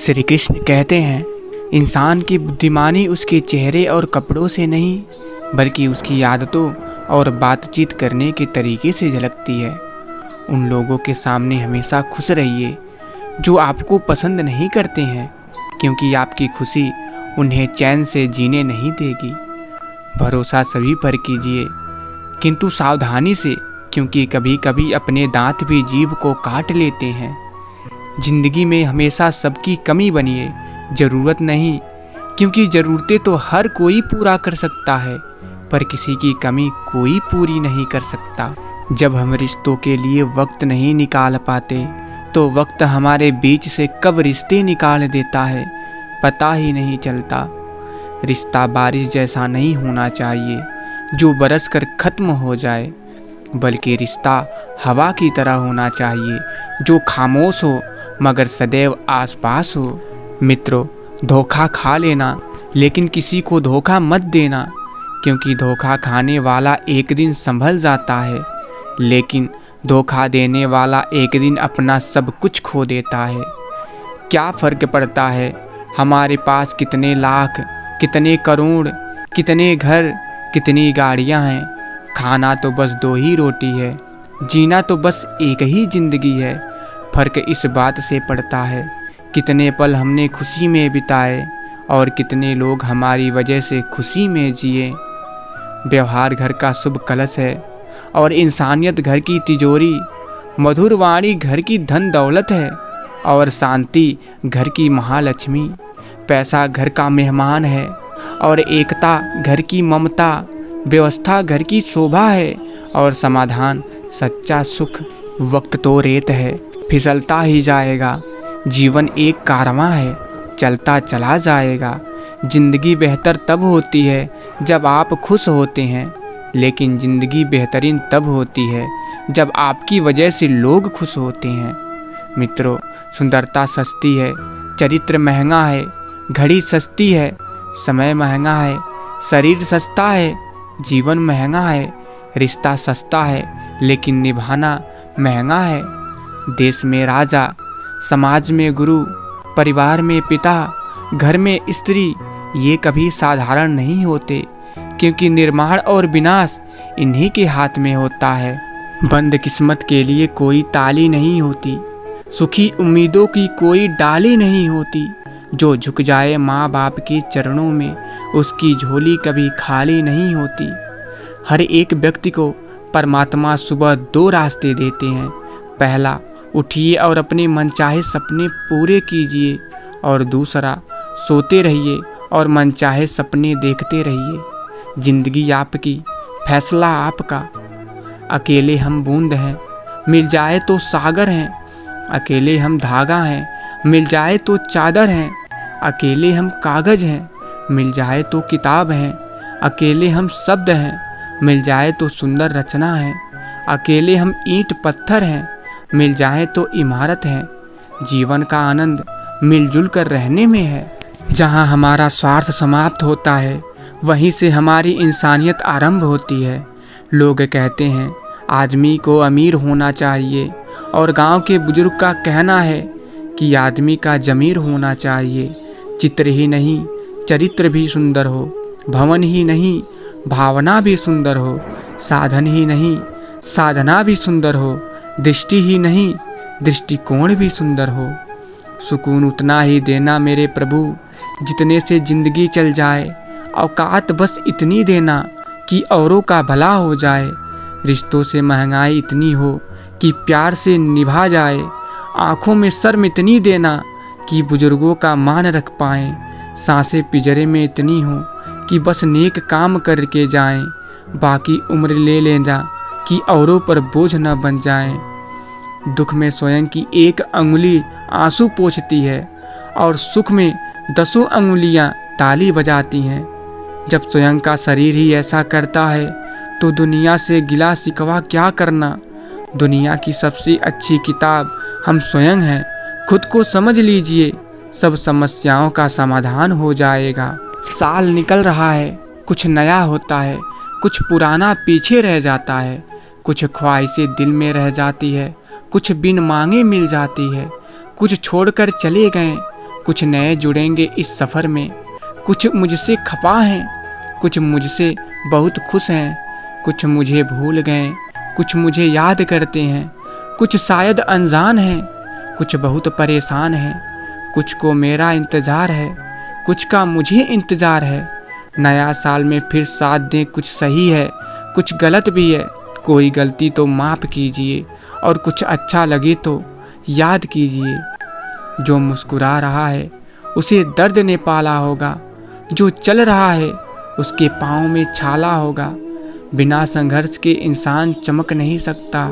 श्री कृष्ण कहते हैं, इंसान की बुद्धिमानी उसके चेहरे और कपड़ों से नहीं बल्कि उसकी आदतों और बातचीत करने के तरीके से झलकती है। उन लोगों के सामने हमेशा खुश रहिए जो आपको पसंद नहीं करते हैं, क्योंकि आपकी खुशी उन्हें चैन से जीने नहीं देगी। भरोसा सभी पर कीजिए, किंतु सावधानी से, क्योंकि कभी कभी अपने दांत भी जीभ को काट लेते हैं। जिंदगी में हमेशा सबकी कमी बनिए, ज़रूरत नहीं, क्योंकि ज़रूरतें तो हर कोई पूरा कर सकता है, पर किसी की कमी कोई पूरी नहीं कर सकता। जब हम रिश्तों के लिए वक्त नहीं निकाल पाते तो वक्त हमारे बीच से कब रिश्ते निकाल देता है पता ही नहीं चलता। रिश्ता बारिश जैसा नहीं होना चाहिए जो बरस कर ख़त्म हो जाए, बल्कि रिश्ता हवा की तरह होना चाहिए जो खामोश हो मगर सदैव आसपास हो। मित्रों, धोखा खा लेना, लेकिन किसी को धोखा मत देना, क्योंकि धोखा खाने वाला एक दिन संभल जाता है, लेकिन धोखा देने वाला एक दिन अपना सब कुछ खो देता है। क्या फ़र्क पड़ता है हमारे पास कितने लाख, कितने करोड़, कितने घर, कितनी गाड़ियां हैं। खाना तो बस 2 ही रोटी है, जीना तो बस एक ही ज़िंदगी है। फ़र्क इस बात से पड़ता है कितने पल हमने खुशी में बिताए और कितने लोग हमारी वजह से खुशी में जिए। व्यवहार घर का शुभ कलश है और इंसानियत घर की तिजोरी। मधुर वाणी घर की धन दौलत है और शांति घर की महालक्ष्मी। पैसा घर का मेहमान है और एकता घर की ममता। व्यवस्था घर की शोभा है और समाधान सच्चा सुख। वक्त तो रेत है, फिसलता ही जाएगा। जीवन एक कारवां है, चलता चला जाएगा। जिंदगी बेहतर तब होती है जब आप खुश होते हैं, लेकिन ज़िंदगी बेहतरीन तब होती है जब आपकी वजह से लोग खुश होते हैं। मित्रों, सुंदरता सस्ती है, चरित्र महंगा है, घड़ी सस्ती है, समय महंगा है, शरीर सस्ता है, जीवन महंगा है, रिश्ता सस्ता है, लेकिन निभाना महंगा है। देश में राजा, समाज में गुरु, परिवार में पिता, घर में स्त्री, ये कभी साधारण नहीं होते, क्योंकि निर्माण और विनाश इन्हीं के हाथ में होता है। बंद किस्मत के लिए कोई ताली नहीं होती, सुखी उम्मीदों की कोई डाली नहीं होती। जो झुक जाए माँ बाप के चरणों में, उसकी झोली कभी खाली नहीं होती। हर एक व्यक्ति को परमात्मा सुबह 2 रास्ते देते हैं। पहला, उठिए और अपने मनचाहे सपने पूरे कीजिए, और दूसरा, सोते रहिए और मनचाहे सपने देखते रहिए। जिंदगी आपकी, फैसला आपका। अकेले हम बूंद हैं, मिल जाए तो सागर हैं। अकेले हम धागा हैं, मिल जाए तो चादर हैं। अकेले हम कागज़ हैं, मिल जाए तो किताब हैं। अकेले हम शब्द हैं, मिल जाए तो सुंदर रचना है। अकेले हम ईंट पत्थर हैं, मिल जाए तो इमारत है। जीवन का आनंद मिलजुल कर रहने में है। जहाँ हमारा स्वार्थ समाप्त होता है, वहीं से हमारी इंसानियत आरंभ होती है। लोग कहते हैं आदमी को अमीर होना चाहिए, और गांव के बुजुर्ग का कहना है कि आदमी का ज़मीर होना चाहिए। चित्र ही नहीं, चरित्र भी सुंदर हो। भवन ही नहीं, भावना भी सुंदर हो। साधन ही नहीं, साधना भी सुंदर हो। दृष्टि ही नहीं, दृष्टिकोण भी सुंदर हो। सुकून उतना ही देना मेरे प्रभु जितने से ज़िंदगी चल जाए। औकात बस इतनी देना कि औरों का भला हो जाए। रिश्तों से महंगाई इतनी हो कि प्यार से निभा जाए। आँखों में शर्म इतनी देना कि बुजुर्गों का मान रख पाएँ। सांसें पिंजरे में इतनी हो कि बस नेक काम करके जाएं। बाकी उम्र ले लेना कि औरों पर बोझ न बन जाएं। दुख में स्वयं की 1 अंगुली आंसू पोंछती है, और सुख में 10 अंगुलियां ताली बजाती हैं। जब स्वयं का शरीर ही ऐसा करता है तो दुनिया से गिला शिकवा क्या करना। दुनिया की सबसे अच्छी किताब हम स्वयं हैं। खुद को समझ लीजिए, सब समस्याओं का समाधान हो जाएगा। साल निकल रहा है, कुछ नया होता है, कुछ पुराना पीछे रह जाता है। कुछ ख्वाहिशें दिल में रह जाती है, कुछ बिन मांगे मिल जाती है। कुछ छोड़कर चले गए कुछ नए जुड़ेंगे इस सफ़र में। कुछ मुझसे खफा हैं, कुछ मुझसे बहुत खुश हैं, कुछ मुझे भूल गए, कुछ मुझे याद करते हैं, कुछ शायद अनजान हैं, कुछ बहुत परेशान हैं, कुछ को मेरा इंतज़ार है, कुछ का मुझे इंतज़ार है। नया साल में फिर साथ दें, कुछ सही है, कुछ गलत भी है। कोई गलती तो माफ़ कीजिए और कुछ अच्छा लगे तो याद कीजिए। जो मुस्कुरा रहा है उसे दर्द ने पाला होगा, जो चल रहा है उसके पाँव में छाला होगा। बिना संघर्ष के इंसान चमक नहीं सकता,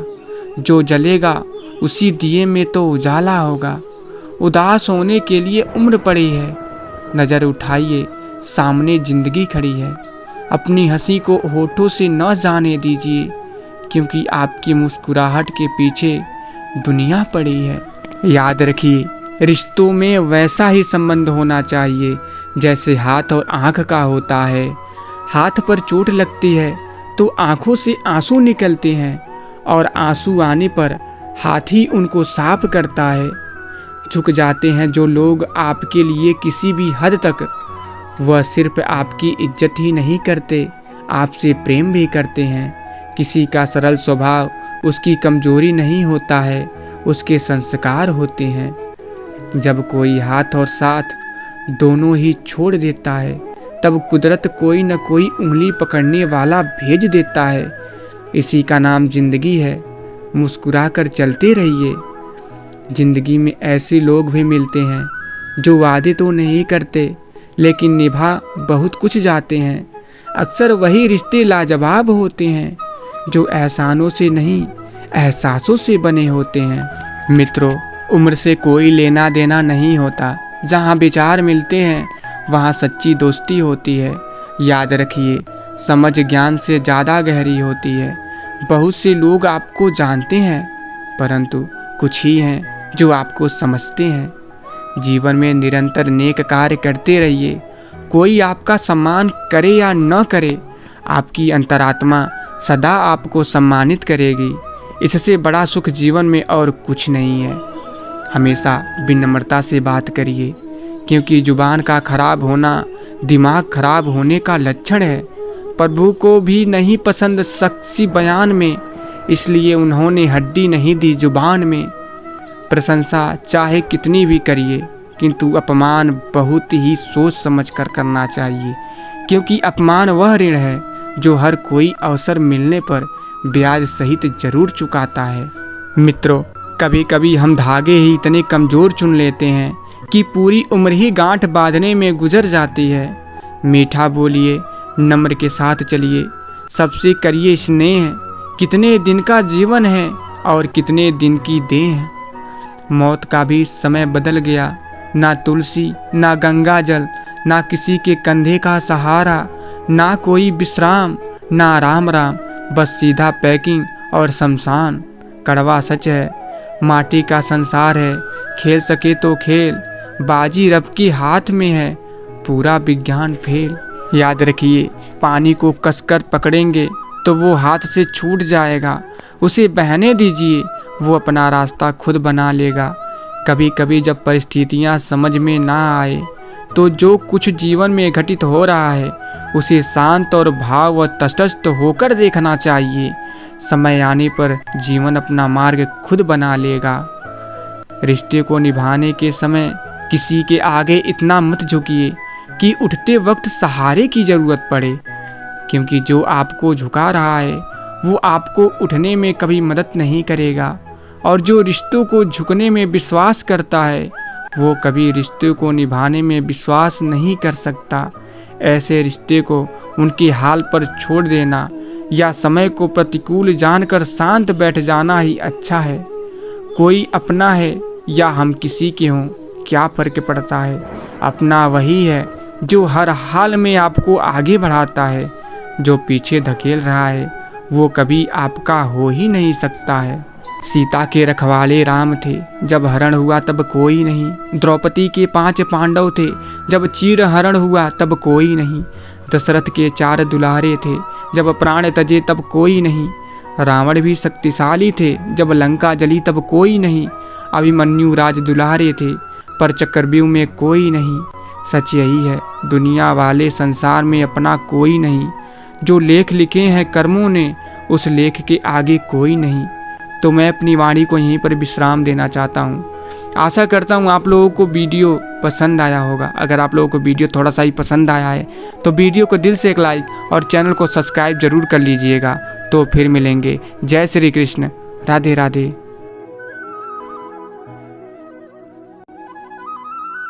जो जलेगा उसी दिए में तो उजाला होगा। उदास होने के लिए उम्र पड़ी है, नज़र उठाइए सामने ज़िंदगी खड़ी है। अपनी हंसी को होठों से न जाने दीजिए, क्योंकि आपकी मुस्कुराहट के पीछे दुनिया पड़ी है। याद रखिए, रिश्तों में वैसा ही संबंध होना चाहिए जैसे हाथ और आँख का होता है। हाथ पर चोट लगती है तो आँखों से आंसू निकलते हैं, और आंसू आने पर हाथ ही उनको साफ करता है। झुक जाते हैं जो लोग आपके लिए किसी भी हद तक, वह सिर्फ आपकी इज्जत ही नहीं करते, आपसे प्रेम भी करते हैं। किसी का सरल स्वभाव उसकी कमजोरी नहीं होता है, उसके संस्कार होते हैं। जब कोई हाथ और साथ दोनों ही छोड़ देता है, तब कुदरत कोई न कोई उंगली पकड़ने वाला भेज देता है। इसी का नाम जिंदगी है, मुस्कुरा कर चलते रहिए। जिंदगी में ऐसे लोग भी मिलते हैं जो वादे तो नहीं करते, लेकिन निभा बहुत कुछ जाते हैं। अक्सर वही रिश्ते लाजवाब होते हैं जो एहसानों से नहीं, एहसासों से बने होते हैं। मित्रों, उम्र से कोई लेना देना नहीं होता। जहाँ विचार मिलते हैं वहाँ सच्ची दोस्ती होती है। याद रखिए, समझ ज्ञान से ज़्यादा गहरी होती है। बहुत से लोग आपको जानते हैं, परंतु कुछ ही हैं जो आपको समझते हैं। जीवन में निरंतर नेक कार्य करते रहिए। कोई आपका सम्मान करे या न करे, आपकी अंतरात्मा सदा आपको सम्मानित करेगी। इससे बड़ा सुख जीवन में और कुछ नहीं है। हमेशा विनम्रता से बात करिए, क्योंकि जुबान का खराब होना दिमाग खराब होने का लक्षण है। प्रभु को भी नहीं पसंद शख्सी बयान में, इसलिए उन्होंने हड्डी नहीं दी जुबान में। प्रशंसा चाहे कितनी भी करिए, किंतु अपमान बहुत ही सोच समझ कर करना चाहिए, क्योंकि अपमान वह ऋण है जो हर कोई अवसर मिलने पर ब्याज सहित जरूर चुकाता है। मित्रों, कभी कभी हम धागे ही इतने कमज़ोर चुन लेते हैं कि पूरी उम्र ही गांठ बांधने में गुजर जाती है। मीठा बोलिए, नम्र के साथ चलिए, सबसे करिए स्नेह। कितने दिन का जीवन है और कितने दिन की देह है। मौत का भी समय बदल गया, ना तुलसी ना गंगा जल, ना किसी के कंधे का सहारा, ना कोई विश्राम ना राम राम, बस सीधा पैकिंग और शमशान। कड़वा सच है, माटी का संसार है, खेल सके तो खेल, बाजी रब के हाथ में है, पूरा विज्ञान फेल। याद रखिए, पानी को कसकर पकड़ेंगे तो वो हाथ से छूट जाएगा। उसे बहने दीजिए, वो अपना रास्ता खुद बना लेगा। कभी कभी जब परिस्थितियाँ समझ में ना आए, तो जो कुछ जीवन में घटित हो रहा है उसे शांत और भाव व तटस्थ होकर देखना चाहिए। समय आने पर जीवन अपना मार्ग खुद बना लेगा। रिश्ते को निभाने के समय किसी के आगे इतना मत झुकिए कि उठते वक्त सहारे की ज़रूरत पड़े, क्योंकि जो आपको झुका रहा है वो आपको उठने में कभी मदद नहीं करेगा। और जो रिश्तों को झुकने में विश्वास करता है वो कभी रिश्ते को निभाने में विश्वास नहीं कर सकता। ऐसे रिश्ते को उनके हाल पर छोड़ देना या समय को प्रतिकूल जानकर शांत बैठ जाना ही अच्छा है। कोई अपना है या हम किसी के हों, क्या फ़र्क पड़ता है। अपना वही है जो हर हाल में आपको आगे बढ़ाता है। जो पीछे धकेल रहा है वो कभी आपका हो ही नहीं सकता है। सीता के रखवाले राम थे, जब हरण हुआ तब कोई नहीं। द्रौपदी के 5 पांडव थे, जब चीर हरण हुआ तब कोई नहीं। दशरथ के 4 दुलारे थे, जब प्राण तजे तब कोई नहीं। रावण भी शक्तिशाली थे, जब लंका जली तब कोई नहीं। अभिमन्यु राज दुलारे थे, पर चक्रव्यूह में कोई नहीं। सच यही है, दुनिया वाले संसार में अपना कोई नहीं। जो लेख लिखे हैं कर्मों ने, उस लेख के आगे कोई नहीं। तो मैं अपनी वाणी को यहीं पर विश्राम देना चाहता हूँ। आशा करता हूँ आप लोगों को वीडियो पसंद आया होगा। अगर आप लोगों को वीडियो थोड़ा सा ही पसंद आया है तो वीडियो को दिल से एक लाइक और चैनल को सब्सक्राइब जरूर कर लीजिएगा। तो फिर मिलेंगे। जय श्री कृष्ण। राधे राधे।